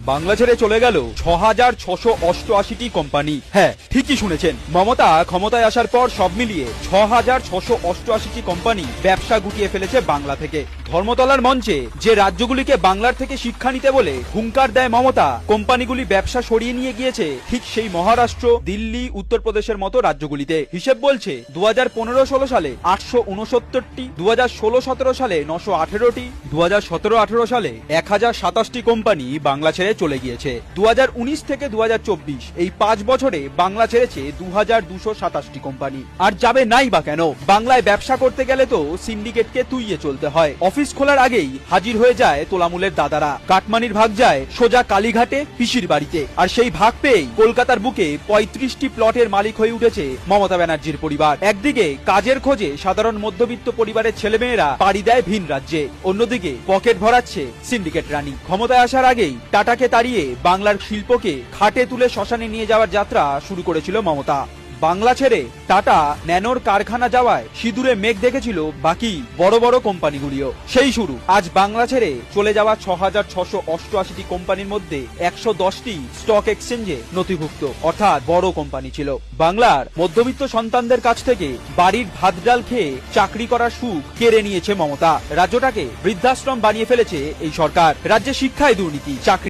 বাংলা ছেড়ে চলে গেল ৬,৬৮৮টি কোম্পানি। হ্যাঁ, ঠিকই শুনেছেন, মমতা ক্ষমতায় আসার পর সব মিলিয়ে ৬,৬৮৮টি কোম্পানি ব্যবসা গুটিয়ে ফেলেছে বাংলা থেকে। ধর্মতলার মঞ্চে যে রাজ্যগুলিকে বাংলার থেকে শিক্ষা নিতে বলে হুঙ্কার দেয় মমতা, কোম্পানিগুলি ব্যবসা সরিয়ে নিয়ে গিয়েছে ঠিক সেই মহারাষ্ট্র, দিল্লি, উত্তরপ্রদেশের মতো রাজ্যগুলিতে। হিসেব বলছে ২০১৫-১৬ সালে ৮৬৯টি, ২০১৬-১৭ সালে ৯১৮টি, ২০১৭-১৮ সালে ১,০২৭টি কোম্পানি বাংলা ছেড়ে চলে গিয়েছে। ২০১৯ থেকে ২০২৪ এই ৫ বছরে বাংলা ছেড়েছে ২,২২৭টি কোম্পানি। আর যাবে নাই বা কেন? বাংলায় ব্যবসা করতে গেলে তো সিন্ডিকেটকে তুইয়ে চলতে হয়। অফিস খোলার আগেই হাজির হয়ে যায় তোলামূলের দাদারা। কাটমানির ভাগ যায় সোজা কালীঘাটে পিসির বাড়িতে। আর সেই ভাগ পেয়েই কলকাতার বুকে ৩৫টি প্লটের মালিক হয়ে উঠেছে মমতা ব্যানার্জির পরিবার। একদিকে কাজের খোঁজে সাধারণ মধ্যবিত্ত পরিবারের ছেলেমেয়েরা পাড়ি দেয় ভিন রাজ্যে, অন্যদিকে পকেট ভরাচ্ছে সিন্ডিকেট রানী। ক্ষমতায় আসার আগেই টাটাকে তাড়িয়ে বাংলার শিল্পকে খাটে তুলে শ্মশানে নিয়ে যাওয়ার যাত্রা শুরু করেছিল মমতা। বাংলা ছেড়ে টাটা ন্যানোর কারখানা যাওয়ায় সিঁদুরে মেঘ দেখেছিল বাকি বড় বড় কোম্পানিগুলিও। সেই শুরু। আজ বাংলা ছেড়ে চলে যাওয়া ৬,৬৮৮টি কোম্পানির মধ্যে ১১০টি স্টক এক্সচেঞ্জে নথিভুক্ত, অর্থাৎ বড় কোম্পানি ছিল। বাংলার মধ্যবিত্ত সন্তানদের কাছ থেকে বাড়ির ভাত ডাল খেয়ে চাকরি করার সুখ কেড়ে নিয়েছে মমতা। রাজ্যটাকে বৃদ্ধাশ্রম বানিয়ে ফেলেছে এই সরকার। রাজ্যে শিক্ষায় দুর্নীতি, চাকরি